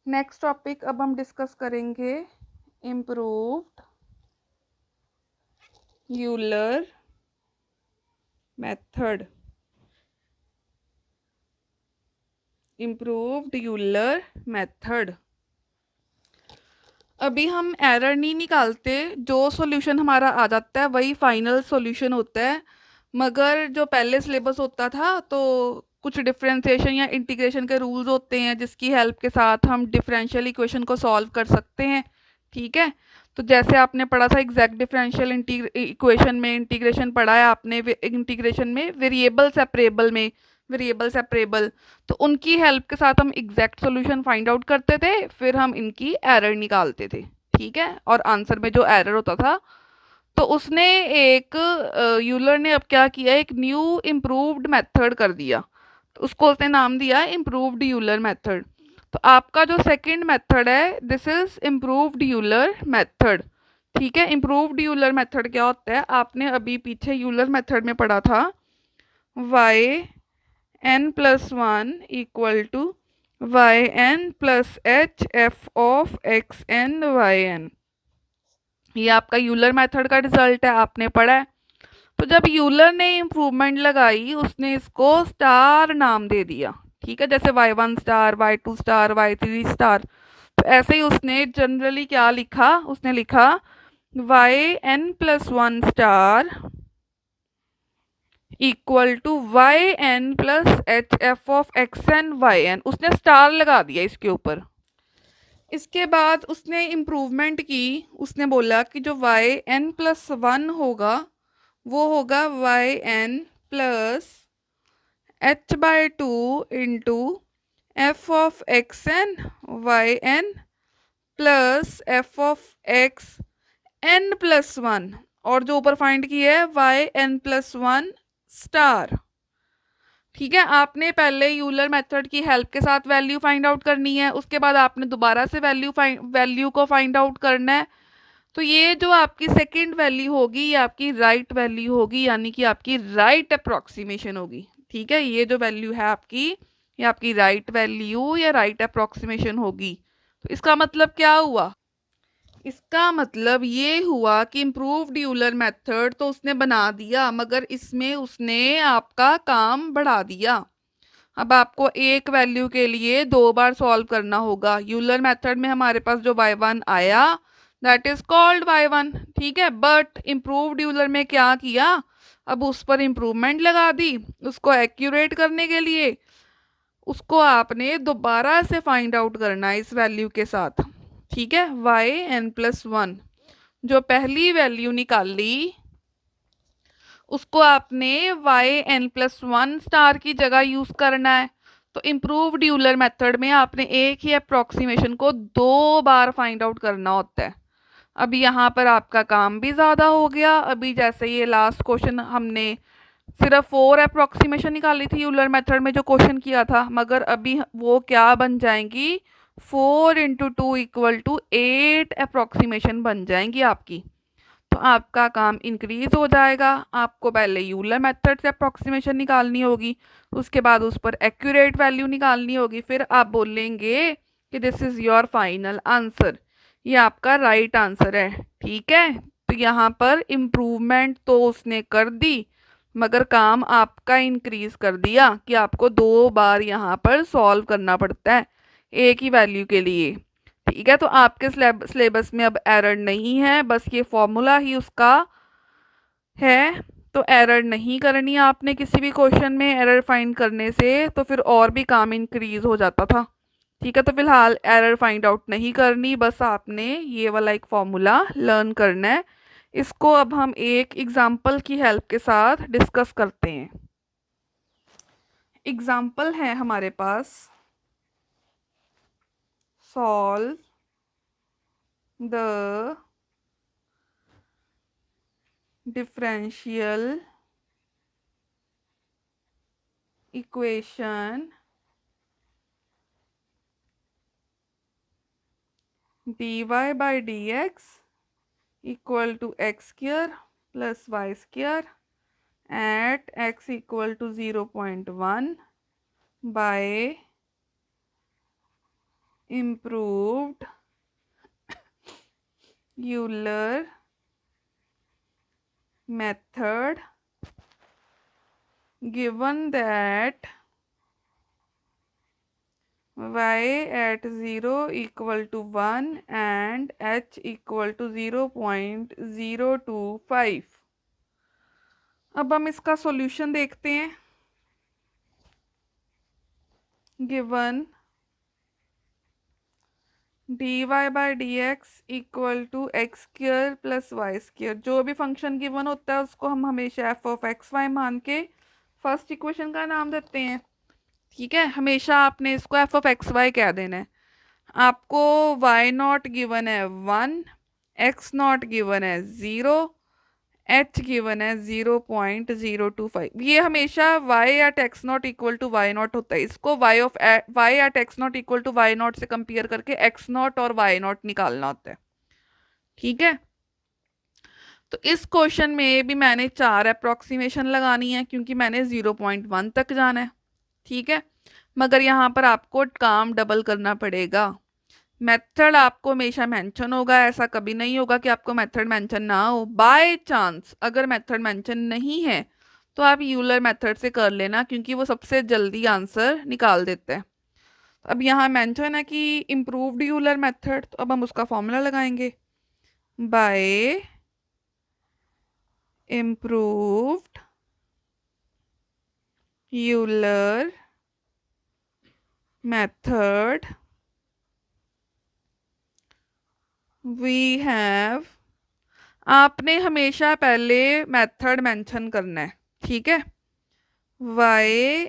Next topic अब हम discuss करेंगे improved Euler method. Improved Euler method. अभी हम एरर नहीं निकालते, जो सॉल्यूशन हमारा आ जाता है वही फाइनल सॉल्यूशन होता है। मगर जो पहले सिलेबस होता था तो कुछ डिफरेंशिएशन या इंटीग्रेशन के रूल्स होते हैं जिसकी हेल्प के साथ हम डिफरेंशियल इक्वेशन को सॉल्व कर सकते हैं। ठीक है, तो जैसे आपने पढ़ा था एग्जैक्ट डिफरेंशियल इक्वेशन में, इंटीग्रेशन पढ़ा है आपने, इंटीग्रेशन में वेरिएबल सेपरेबल, तो उनकी हेल्प के साथ हम एग्जैक्ट सॉल्यूशन फाइंड आउट करते थे, फिर हम इनकी एरर निकालते थे। ठीक है, और आंसर में जो एरर होता था तो उसने एक यूलर ने अब क्या किया, एक न्यू इम्प्रूव्ड मेथड कर दिया, तो उसको उसने नाम दिया इम्प्रूव्ड यूलर मेथड। तो आपका जो सेकंड मेथड है this is improved Euler method. ठीक है, इम्प्रूव्ड यूलर मेथड क्या होता है, आपने अभी पीछे यूलर मेथड में पढ़ा था y n plus one equal to y n plus h f of x n y n. ये आपका यूलर मेथड का रिजल्ट है, आपने पढ़ा है। तो जब यूलर ने इम्प्रूवमेंट लगाई उसने इसको स्टार नाम दे दिया। ठीक है, जैसे y1 star, y2 star, y3 star. तो ऐसे ही उसने जनरली क्या लिखा, उसने लिखा y n plus one star equal to y n plus h f of x n y n, उसने स्टार लगा दिया इसके ऊपर। इसके बाद उसने इम्प्रूवमेंट की, उसने बोला कि जो वाई एन प्लस वन होगा वो होगा y n plus h by two into f of x n y n plus f of x n plus one, और जो ऊपर फाइंड किया है y n plus one star. ठीक है, आपने पहले यूलर मेथड की हेल्प के साथ वैल्यू फाइंड आउट करनी है, उसके बाद आपने दोबारा से वैल्यू को फाइंड आउट करना है। तो ये जो आपकी सेकंड वैल्यू होगी ये आपकी राइट वैल्यू होगी, यानी कि आपकी राइट अप्रोक्सीमेशन होगी। ठीक है, ये जो वैल्यू है आपकी, ये आपकी राइट वैल्यू या राइट अप्रोक्सीमेशन होगी। तो इसका मतलब क्या हुआ, इसका मतलब ये हुआ कि इम्प्रूव्ड यूलर मेथड तो उसने बना दिया मगर इसमें उसने आपका काम बढ़ा दिया। अब आपको एक वैल्यू के लिए दो बार सॉल्व करना होगा। यूलर मेथड में हमारे पास जो y1 आया दैट इज कॉल्ड y1। ठीक है, बट इम्प्रूव्ड यूलर में क्या किया, अब उस पर इम्प्रूवमेंट लगा दी, उसको एक्यूरेट करने के लिए उसको आपने दोबारा से फाइंड आउट करना है इस वैल्यू के साथ। ठीक है, वाई एन प्लस वन, जो पहली वैल्यू निकाली उसको आपने y n plus one star की जगह यूज करना है। तो इम्प्रूव्ड यूलर मेथड में आपने एक ही अप्रोक्सीमेशन को दो बार फाइंड आउट करना होता है। अब यहाँ पर आपका काम भी ज़्यादा हो गया। अभी जैसे ये लास्ट क्वेश्चन हमने सिर्फ 4 अप्रोक्सीमेशन निकाली थी यूलर मेथड में जो क्वेश्चन किया था, मगर अभी वो क्या बन जाएंगी, 4 into two equal to 8 approximation बन जाएंगी आपकी। तो आपका काम इंक्रीज हो जाएगा। आपको पहले यूलर मेथड से अप्रोक्सीमेशन निकालनी होगी, उसके बाद उस पर एक्यूरेट वैल्यू निकालनी होगी, फिर आप बोलेंगे कि this is your final answer, ये आपका राइट आंसर है। ठीक है, तो यहाँ पर इम्प्रूवमेंट तो उसने कर दी मगर काम आपका इंक्रीज कर दिया कि आपको दो बार यहाँ पर सॉल्व करना पड़ता है एक ही वैल्यू के लिए। ठीक है, तो आपके सिलेबस में अब एरर नहीं है, बस ये फॉर्मूला ही उसका है। तो एरर नहीं करनी आपने किसी भी क्वेश्चन में, एरर फाइंड करने से तो फिर और भी काम इंक्रीज हो जाता था। ठीक है, तो फिलहाल एरर फाइंड आउट नहीं करनी, बस आपने ये वाला एक फॉर्मूला लर्न करना है। इसको अब हम एक एग्जाम्पल की हेल्प के साथ डिस्कस करते हैं। एग्जाम्पल है हमारे पास, solve the differential equation dy by dx equal to x square plus y square at x equal to 0.1 by improved Euler method given that y at 0 equal to 1 and h equal to 0.025। अब हम इसका solution देखते हैं। Given dy by d x equal to x square plus y square, जो भी function given होता है उसको हम हमेशा एफ ऑफ एक्स वाई मान के फर्स्ट इक्वेशन का नाम देते हैं। ठीक है, हमेशा आपने इसको एफ ऑफ एक्स वाई कह देना है। आपको वाई नॉट गिवन है 1, एक्स नॉट गिवन है 0, एच गिवन है 0.025। ये हमेशा y at x naught equal to y naught होता है। इसको y at x naught equal to y naught से कंपेयर करके एक्स नॉट और वाई नॉट निकालना होता है। ठीक है, तो इस क्वेश्चन में भी मैंने 4 अप्रोक्सीमेशन लगानी है क्योंकि मैंने 0.1 तक जाना है। ठीक है, मगर यहाँ पर आपको काम डबल करना पड़ेगा। मेथड आपको हमेशा मेंशन होगा, ऐसा कभी नहीं होगा कि आपको मेथड मेंशन ना हो। बाय चांस अगर मेथड मेंशन नहीं है तो आप यूलर मेथड से कर लेना क्योंकि वो सबसे जल्दी आंसर निकाल देता है। अब यहाँ मेंशन है कि इम्प्रूव्ड यूलर मेथड, तो अब हम उसका फॉर्मूला लगाएंगे। By improved Euler method we have, आपने हमेशा पहले मेथड मेंशन करना है। ठीक है,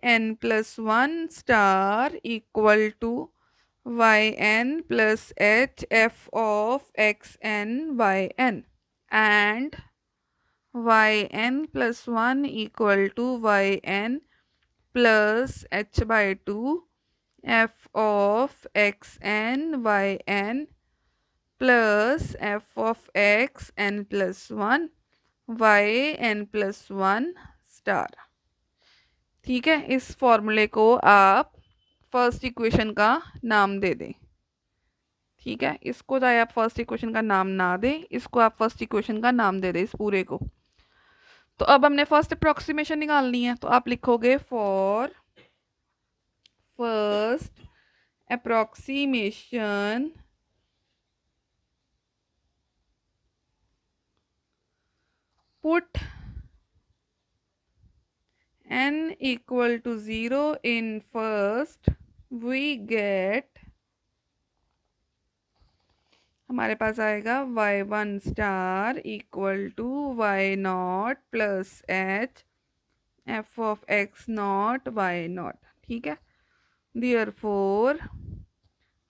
yn+1 star equal to yn plus h f of xn yn and yn+1 equal to yn plus h/2 f of xn yn plus f of xn+1 yn+1 star. ठीक है, इस फॉर्मूले को आप फर्स्ट इक्वेशन का नाम दे दें। ठीक है, इसको चाहे आप फर्स्ट इक्वेशन का नाम ना दें, इसको आप फर्स्ट इक्वेशन का नाम दे दें इस पूरे को। तो अब हमने फर्स्ट अप्रोक्सीमेशन निकालनी है, तो आप लिखोगे for first approximation put n equal to 0 in first, we get, हमारे पास आएगा y1 star equal to y naught plus h f of x naught y naught. ठीक है, therefore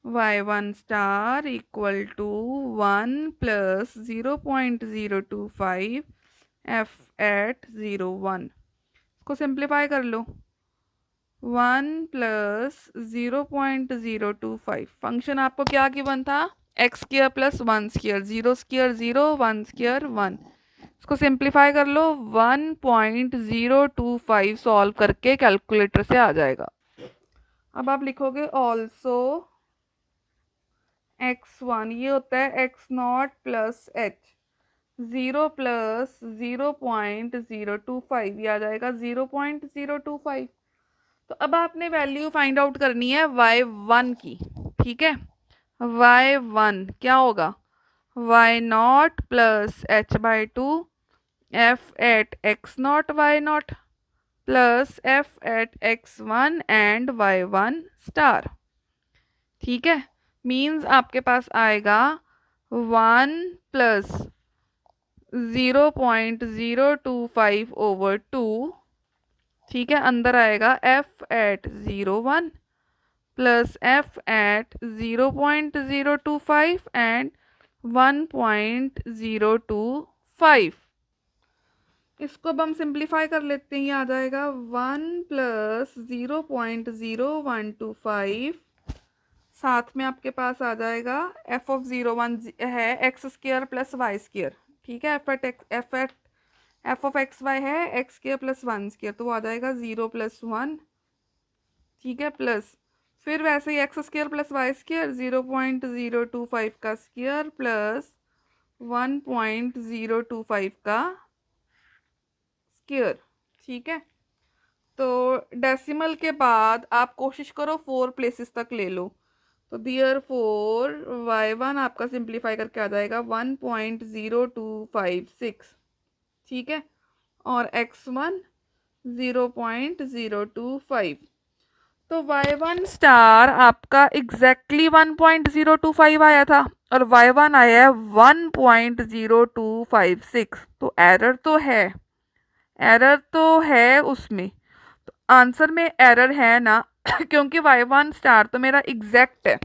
y1 star equal to 1 plus 0.025 f at 0.1। इसको simplify कर लो। 1 plus 0.025, function आपको क्या given था, x square plus 1 square, 0 square 0, 1 square 1। इसको simplify कर लो, 1.025 solve करके कैलकुलेटर से आ जाएगा। अब आप लिखोगे ऑल्सो x1, ये होता है x not plus h, 0 plus 0.025, ये आ जाएगा 0.025। तो अब आपने वैल्यू फाइंड आउट करनी है y1 की। ठीक है, y1 क्या होगा, y naught plus h/2 f at x naught y naught plus f at x1 and y1 star. ठीक है, मीन्स आपके पास आएगा 1 प्लस 0.025 ओवर 2। ठीक है, अंदर आएगा f at 0.1 plus f at 0.025 and 1.025। इसको अब हम सिंप्लीफाई कर लेते हैं, ये आ जाएगा 1 प्लस 0.0125, साथ में आपके पास आ जाएगा f ऑफ 0.1 है x square plus y square. ठीक है, f ऑफ एक्स वाई है एक्स स्क्र प्लस 1 स्क्र, तो वो आ जाएगा 0 प्लस 1। ठीक है, प्लस फिर वैसे ही x square plus y square 0.025 का स्क्र प्लस 1.025 का स्क्र। ठीक है, तो डेसिमल के बाद आप कोशिश करो 4 प्लेसेस तक ले लो। तो दियर फोर y1 आपका सिंप्लीफाई करके आ जाएगा 1.0256। ठीक है, और x1 0.025। तो y1 स्टार आपका एग्जैक्टली 1.025 आया था और y1 आया है 1.0256। तो एरर तो है उसमें, तो आंसर में एरर है ना क्योंकि y1 स्टार तो मेरा एग्जैक्ट है,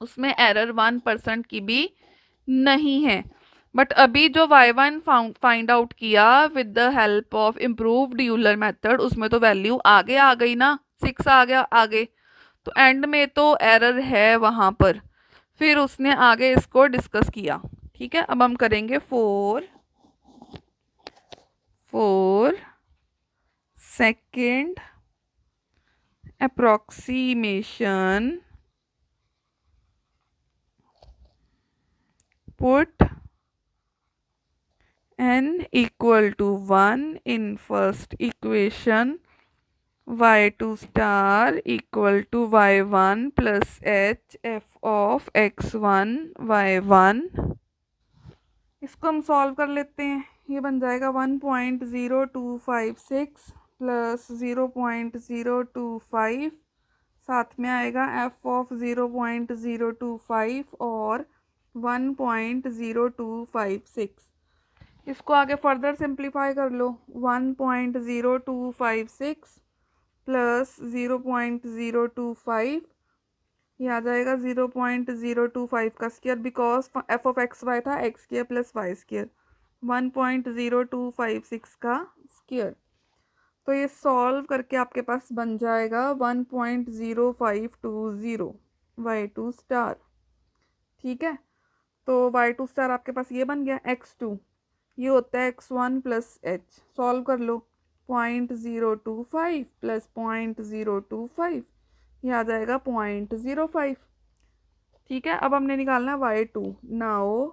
उसमें एरर 1% की भी नहीं है। बट अभी जो y1 फाइंड आउट किया with the help of improved Euler method, उसमें तो वैल्यू आगे आ गई ना, 6 आ गया आगे, तो एंड में तो एरर है वहां पर। फिर उसने आगे इसको डिस्कस किया। ठीक है, अब हम करेंगे four second approximation, put n equal to 1 in first equation, y2 star equal to y1 plus h f of x1 y1। इसको हम सॉल्व कर लेते हैं। ये बन जाएगा 1.0256 प्लस 0.025, साथ में आएगा f ऑफ 0.025 और 1.0256। इसको आगे फर्दर सिंप्लीफाई कर लो। 1.0256 प्लस 0.025, ये आ जाएगा 0.025 का square, because f of x y था x square plus y square, 1.0256 का स्क्वायर। तो ये सॉल्व करके आपके पास बन जाएगा 1.0520 y2 स्टार। ठीक है, तो y2 स्टार आपके पास ये बन गया। x2 ये होता है x1 प्लस h, सॉल्व कर लो। 0.025 प्लस 0.025, ये आ जाएगा 0.05। ठीक है, अब हमने निकालना है y2। Now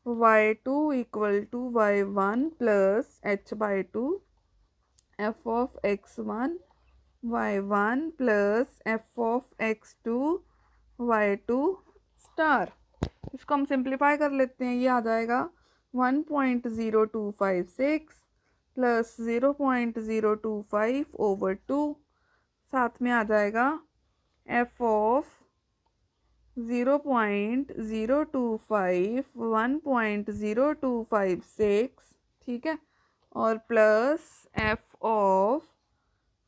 y2 equal to y1 plus h by 2 f of x1 y1 plus f of x2 y2 star. इसको हम सिंप्लीफाई कर लेते हैं। ये आ जाएगा 1.0256 प्लस 0.025 ओवर 2, साथ में आ जाएगा f ऑफ 0.025 1.0256। ठीक है, और प्लस f ऑफ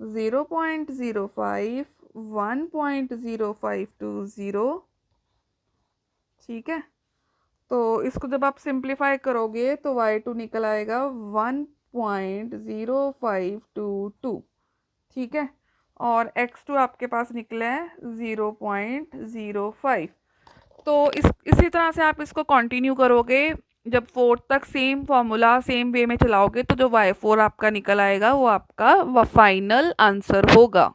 0.05 1.0520। ठीक है, तो इसको जब आप सिंप्लीफाई करोगे तो y2 निकल आएगा 1.0522। ठीक है, और x2 आपके पास निकला है 0.05। तो इसी तरह से आप इसको कंटिन्यू करोगे। जब 4 तक सेम फॉर्मूला सेम वे में चलाओगे तो जो y4 आपका निकल आएगा वो आपका फाइनल आंसर होगा।